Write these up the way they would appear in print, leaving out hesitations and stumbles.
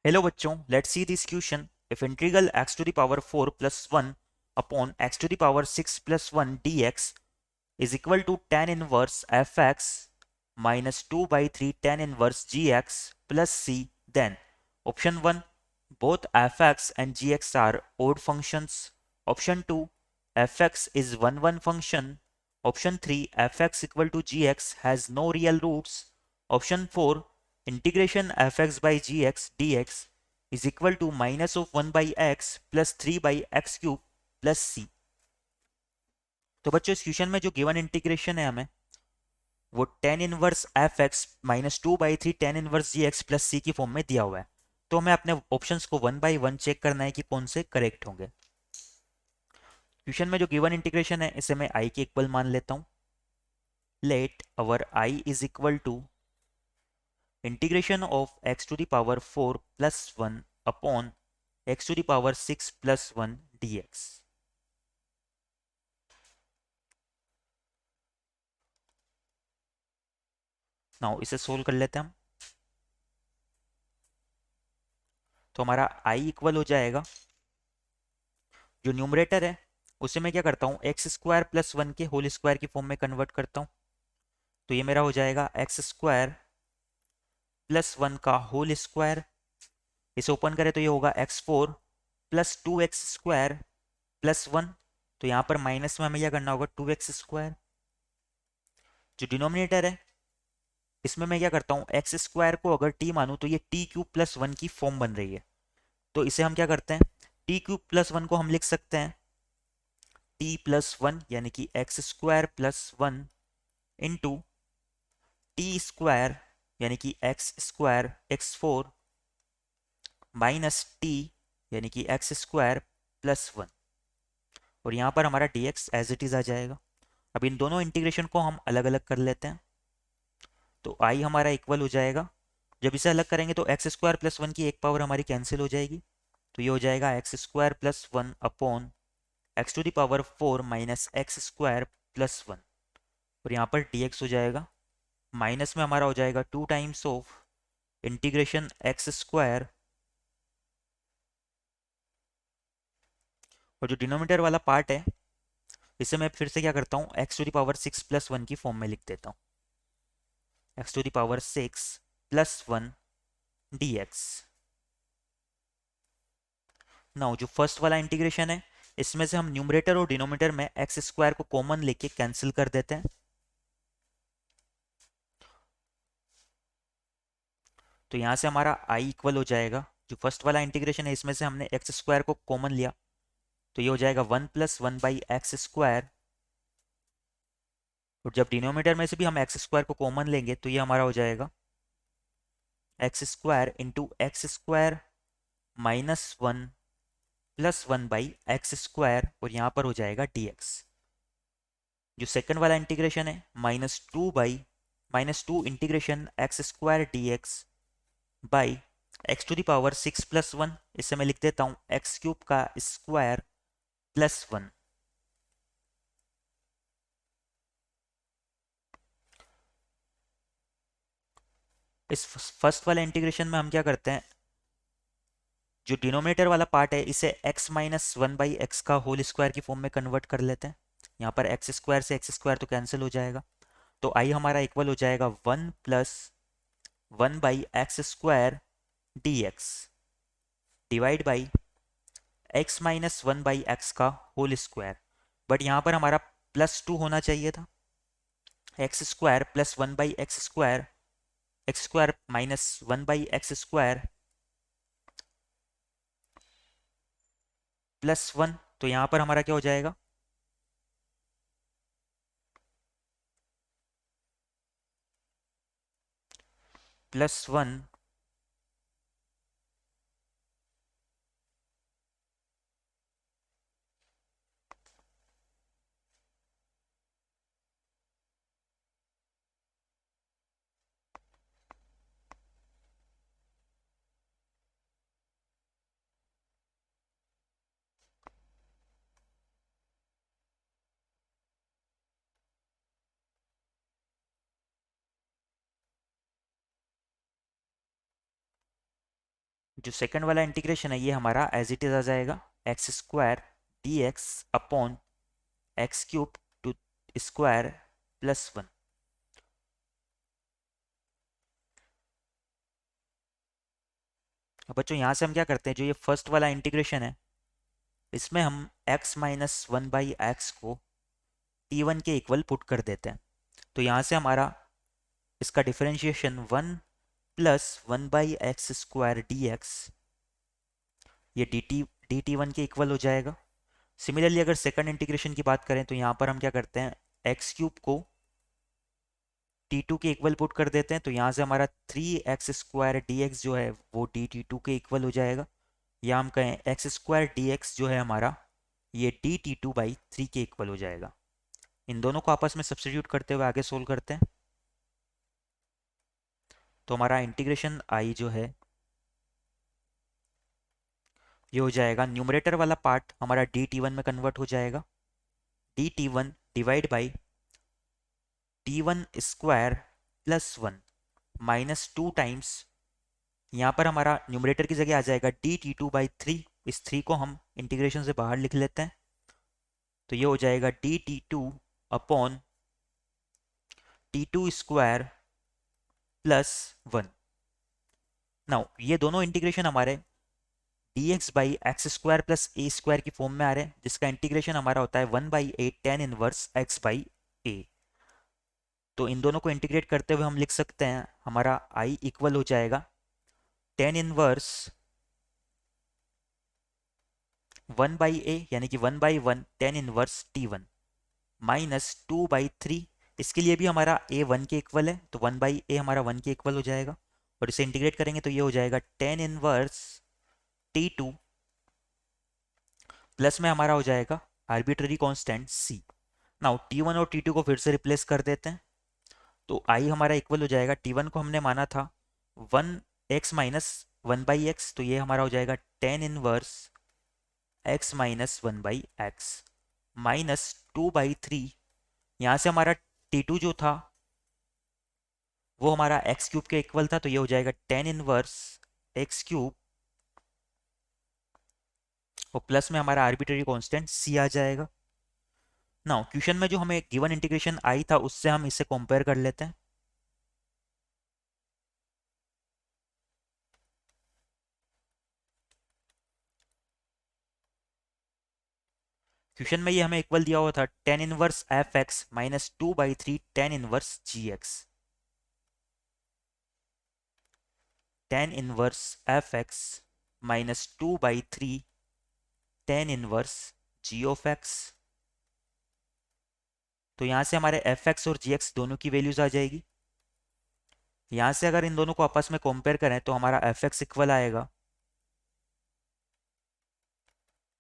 Hello बच्चों, let's see this question. If integral x to the power 4 plus 1 upon x to the power 6 plus 1 dx is equal to tan inverse fx minus 2 by 3 tan inverse gx plus c, then option 1, both fx and gx are odd functions. Option 2, fx is one function. Option 3, fx equal to gx has no real roots. Option 4, integration fx by gx dx is equal to minus of 1 by x plus 3 by x cube plus c. तो बच्चों इस question में जो given integration है हमें वो tan inverse f x minus two by three tan inverse g x plus c की form में दिया हुआ है। तो हमें अपने ऑप्शंस को वन बाई वन चेक करना है कि कौन से करेक्ट होंगे। क्वेश्चन में जो गिवन इंटीग्रेशन है इसे मैं आई के इक्वल मान लेता हूं। Let our I is equal to integration of x to the power 4 plus 1 upon x to the power 6 plus 1 dx। Now इसे सोल्व कर लेते हैं हम। तो हमारा आई इक्वल हो जाएगा, जो न्यूमरेटर है उसे मैं क्या करता हूँ एक्स स्क्वायर प्लस वन के होल स्क्वायर की फॉर्म में कन्वर्ट करता हूँ। तो ये मेरा हो जाएगा एक्स स्क्वायर प्लस वन का होल स्क्वायर। इसे ओपन करें तो ये होगा x four plus two x square plus one. तो यहाँ पर माइनस में हमें क्या करना होगा, टू एक्स स्क्वायर। जो डिनोमिनेटर है इसमें मैं क्या करता हूँ एक्स स्क्वायर को अगर टी मानूं तो ये टी क्यूब प्लस वन की फॉर्म बन रही है। तो इसे हम क्या करते हैं, टी क्यूब प्लस वन को हम लिख सकते हैं टी प्लस वन यानी कि x square plus one into T square यानी कि x square x four minus T यानी कि एक्स स्क्वायर प्लस वन। और यहाँ पर हमारा d x as it is आ जाएगा। अब इन दोनों इंटीग्रेशन को हम अलग अलग कर लेते हैं। तो आई हमारा इक्वल हो जाएगा, जब इसे अलग करेंगे तो एक्स स्क्वायर प्लस वन की एक पावर हमारी कैंसिल हो जाएगी। तो ये हो जाएगा x square plus one upon x to the power four minus x square plus one. और यहाँ पर डी एक्स हो जाएगा, माइनस में हमारा हो जाएगा two times of integration x square, और जो डिनोमिनेटर वाला पार्ट है इसे मैं फिर से क्या करता हूँ x to the power six plus one की फॉर्म में लिख देता हूँ। X to the power six plus one d x. Now जो फर्स्ट वाला इंटीग्रेशन है इसमें से हम न्यूमरेटर और डिनोमिनेटर में एक्स स्क्वायर को कॉमन लेके कैंसिल कर देते हैं। तो यहाँ से हमारा आई इक्वल हो जाएगा, जो फर्स्ट वाला इंटीग्रेशन है इसमें से हमने एक्स स्क्वायर को कॉमन लिया तो ये हो जाएगा one plus one by x square. और जब डिनोमिनेटर में से भी हम एक्स स्क्वायर को कॉमन लेंगे तो ये हमारा हो जाएगा x square into x square minus one plus one by x square, और यहाँ पर हो जाएगा डी एक्स। जो सेकंड वाला इंटीग्रेशन है minus two integration x square d x by x to the power six plus one. इसे मैं लिख देता हूँ एक्स क्यूब का स्क्वायर प्लस वन। इस फर्स्ट वाले इंटीग्रेशन में हम क्या करते हैं, जो डिनोमिनेटर वाला पार्ट है इसे x minus one by x का होल स्क्वायर की फॉर्म में कन्वर्ट कर लेते हैं। यहाँ पर एक्स स्क्वायर से एक्स स्क्वायर तो कैंसिल हो जाएगा। तो आई हमारा इक्वल हो जाएगा one plus one by x square d x divide by x minus one by x का होल स्क्वायर। बट यहाँ पर हमारा प्लस टू होना चाहिए था। X square plus one by x square minus one by x square plus one. तो यहाँ पर हमारा क्या हो जाएगा, प्लस वन जो सेकंड वाला इंटीग्रेशन है ये हमारा एज इट इज आ जाएगा, x square d x upon x cube two square plus one. अब बच्चों यहाँ से हम क्या करते हैं, जो ये फर्स्ट वाला इंटीग्रेशन है इसमें हम x minus one by x को t1 के इक्वल पुट कर देते हैं। तो यहाँ से हमारा इसका differentiation one plus one by x square d x, ये डी टी वन के इक्वल हो जाएगा। सिमिलरली अगर सेकंड इंटीग्रेशन की बात करें तो यहाँ पर हम क्या करते हैं, एक्स क्यूब को t2 के इक्वल पुट कर देते हैं। तो यहाँ से हमारा three x square d x जो है वो डी टी टू के इक्वल हो जाएगा, या हम कहें एक्स स्क्वायर डी एक्स जो है हमारा ये D t to by three के इक्वल हो जाएगा। इन दोनों को आपस में सब्स्टिट्यूट करते हुए आगे सोल्व करते हैं। तो हमारा इंटीग्रेशन आई जो है ये हो जाएगा, न्यूमरेटर वाला पार्ट हमारा डी टी वन में कन्वर्ट हो जाएगा, d T one divide by T one square plus one minus two times, यहाँ पर हमारा न्यूमरेटर की जगह आ जाएगा d t to by three. इस थ्री को हम इंटीग्रेशन से बाहर लिख लेते हैं, तो ये हो जाएगा d t two upon t two square plus one. Now ये दोनों इंटीग्रेशन हमारे d x by x square plus a square की फॉर्म में आ रहे हैं, जिसका इंटीग्रेशन हमारा होता है one by a tan inverse x by a. तो इन दोनों को इंटीग्रेट करते हुए हम लिख सकते हैं हमारा आई इक्वल हो जाएगा टेन इनवर्स वन बाई ए, यानी कि one by one tan inverse T one minus two by three. इसके लिए भी हमारा ए वन के इक्वल है, तो वन बाई ए हमारा वन के इक्वल हो जाएगा, और इसे इंटीग्रेट करेंगे तो ये हो जाएगा tan inverse T two plus में हमारा हो जाएगा आर्बिट्ररी कांस्टेंट सी। नाउ टी वन और टी टू को फिर से रिप्लेस कर देते हैं, तो आई हमारा इक्वल हो जाएगा, टी वन को हमने माना था one x minus one by x, तो ये हमारा हो जाएगा ten inverse x minus one by x minus two by three. यहाँ से हमारा टी टू जो था वो हमारा एक्स क्यूब के इक्वल था, तो ये हो जाएगा टेन इनवर्स एक्स क्यूब, और प्लस में हमारा आर्बिट्ररी कांस्टेंट सी आ जाएगा। नाउ क्वेश्चन में जो हमें गिवन इंटीग्रेशन आई था उससे हम इसे कंपेयर कर लेते हैं। क्वेश्चन में ये हमें इक्वल दिया हुआ था tan inverse f x minus two by three tan inverse g x, tan inverse f x minus two by three tan inverse g of x. तो यहाँ से हमारे एफ एक्स और जी एक्स दोनों की वैल्यूज आ जाएगी। यहाँ से अगर इन दोनों को आपस में कंपेयर करें तो हमारा एफ एक्स इक्वल आएगा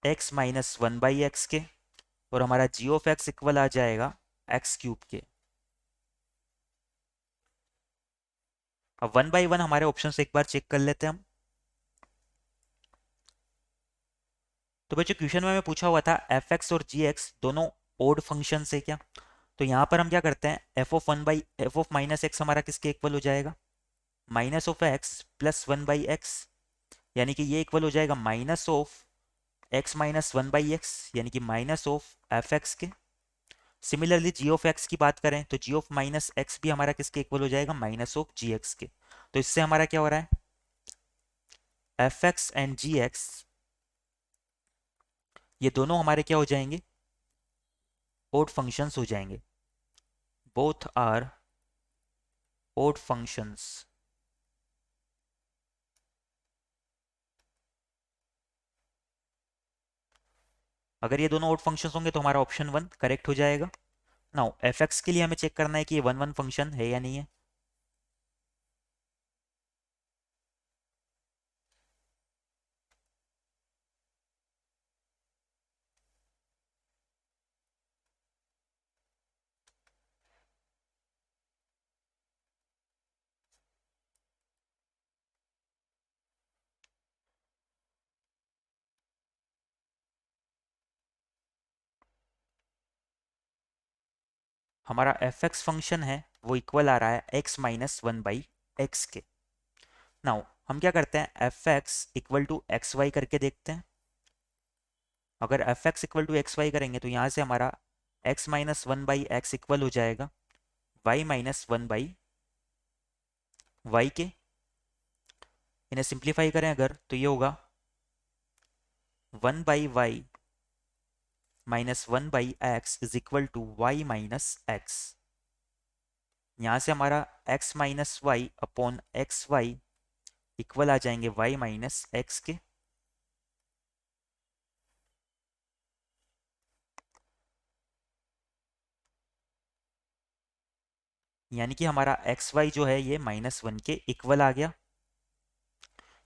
x minus one by x के, और हमारा जी ऑफ एक्स इक्वल आ जाएगा एक्स क्यूब के। अब वन बाई वन हमारे ऑप्शन से एक बार चेक कर लेते हैं हम। तो बच्चों क्वेश्चन में हमें पूछा हुआ था एफ एक्स और जी एक्स दोनों ओड फंक्शन है क्या, तो यहाँ पर हम क्या करते हैं, F of one by F of minus x हमारा किसके इक्वल हो जाएगा, minus of x plus one by x, यानी कि ये इक्वल हो जाएगा minus of x minus one by x, यानी कि माइनस ऑफ एफ एक्स के। सिमिलरली जी ऑफ एक्स की बात करें तो जी ऑफ माइनस एक्स भी हमारा किसके इक्वल हो जाएगा, माइनस ऑफ जी एक्स के। तो इससे हमारा क्या हो रहा है, f x and g x ये दोनों हमारे क्या हो जाएंगे, ओड फंक्शंस हो जाएंगे, बोथ आर ओड फंक्शंस। अगर ये दोनों ओड फंक्शंस होंगे तो हमारा ऑप्शन वन करेक्ट हो जाएगा। नाउ एफ एक्स के लिए हमें चेक करना है कि ये वन वन फंक्शन है या नहीं है। हमारा एफ एक्स फंक्शन है वो इक्वल आ रहा है x minus one by x के। नाउ हम क्या करते हैं, f x equal to x y करके देखते हैं। अगर f x equal to x y करेंगे तो यहाँ से हमारा x minus one by x equal हो जाएगा y minus one by y के। इन्हें सिंप्लीफाई करें अगर तो ये होगा one by y minus one by x is equal to y minus x. यहाँ से हमारा x minus y upon x y equal आ जाएंगे y माइनस एक्स के। यानी कि हमारा एक्स वाई जो है ये माइनस वन के इक्वल आ गया।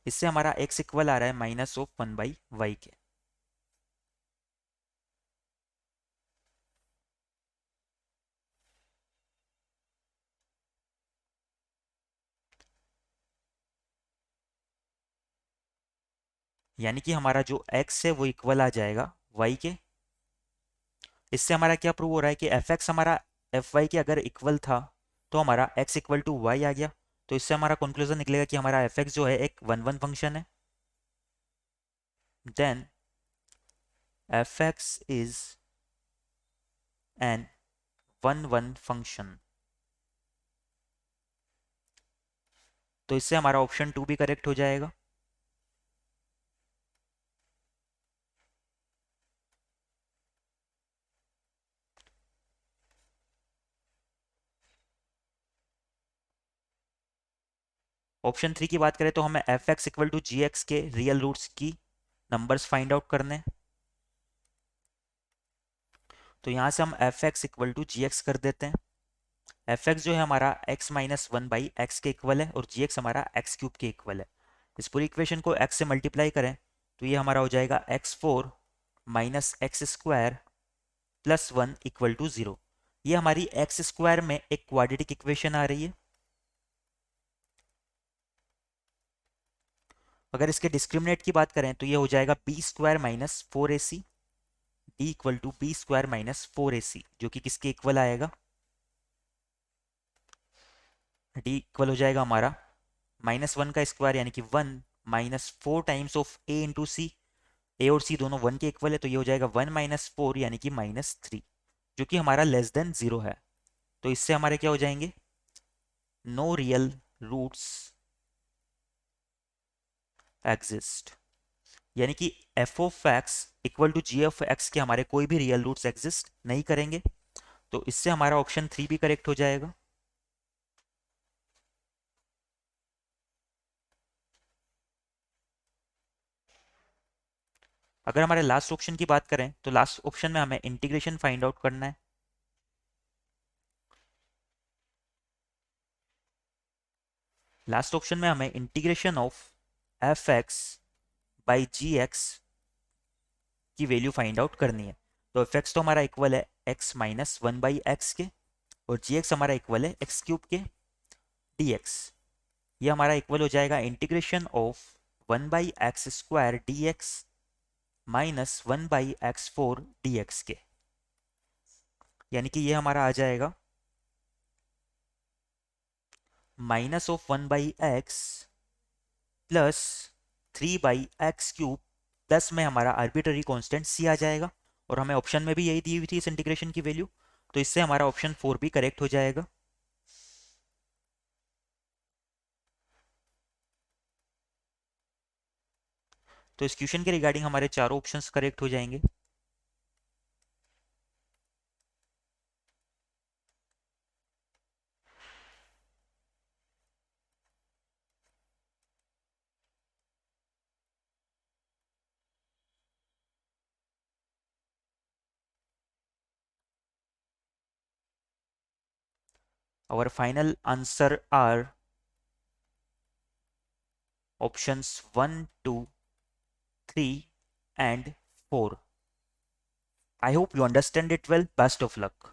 इससे हमारा x इक्वल आ रहा है minus of one by y के। यानी कि हमारा जो x है वो इक्वल आ जाएगा y के। इससे हमारा क्या प्रूव हो रहा है कि एफ एक्स हमारा एफ वाई के अगर इक्वल था तो हमारा x इक्वल टू वाई आ गया। तो इससे हमारा कंक्लूजन निकलेगा कि हमारा एफ एक्स जो है एक वन वन फंक्शन है। Then f x is an one one function. तो इससे हमारा ऑप्शन टू भी करेक्ट हो जाएगा। ऑप्शन थ्री की बात करें तो हमें f x equal to g x के रियल रूट्स की नंबर्स फाइंड आउट करने हैं। तो यहाँ से हम f x equal to g x कर देते हैं। एफ एक्स जो है हमारा x minus one by x के इक्वल है और जी एक्स हमारा एक्स क्यूब के इक्वल है। इस पूरी इक्वेशन को एक्स से मल्टीप्लाई करें तो ये हमारा हो जाएगा x four minus x square plus one equal to zero. ये हमारी एक्स स्क्वायर में एक क्वाड्रेटिक इक्वेशन आ रही है। अगर इसके डिस्क्रिमिनेट की बात करें तो ये हो जाएगा b square minus four a c D equal to b square minus four a c, जो कि किसके इक्वल आएगा, डी इक्वल हो जाएगा हमारा माइनस वन का स्क्वायर यानी कि one minus four times of a into c. A और सी दोनों वन के इक्वल है तो ये हो जाएगा वन माइनस फोर यानी कि माइनस थ्री, जो कि हमारा लेस देन जीरो है। तो इससे हमारे क्या हो जाएंगे, नो रियल रूट्स एग्जिस्ट। यानी कि f of x equal to g of x के हमारे कोई भी रियल रूट्स एग्जिस्ट नहीं करेंगे। तो इससे हमारा ऑप्शन थ्री भी करेक्ट हो जाएगा। अगर हमारे लास्ट ऑप्शन की बात करें तो लास्ट ऑप्शन में हमें इंटीग्रेशन फाइंड आउट करना है। लास्ट ऑप्शन में हमें integration of f x by g x की वैल्यू फाइंड आउट करनी है। तो एफ एक्स तो हमारा इक्वल है x minus one by x के और जी एक्स हमारा इक्वल है एक्स क्यूब के डी एक्स। ये हमारा इक्वल हो जाएगा integration of one by x square d x minus one by x four d x के। यानी कि ये हमारा आ जाएगा minus of one by x plus three by x cube plus में हमारा आर्बिट्ररी कांस्टेंट सी आ जाएगा। और हमें ऑप्शन में भी यही दी हुई थी इस इंटीग्रेशन की वैल्यू। तो इससे हमारा ऑप्शन फोर भी करेक्ट हो जाएगा। तो इस क्वेश्चन के रिगार्डिंग हमारे चारों ऑप्शंस करेक्ट हो जाएंगे। our final answer are options 1, 2, 3 and 4. I hope you understand it well. Best of luck.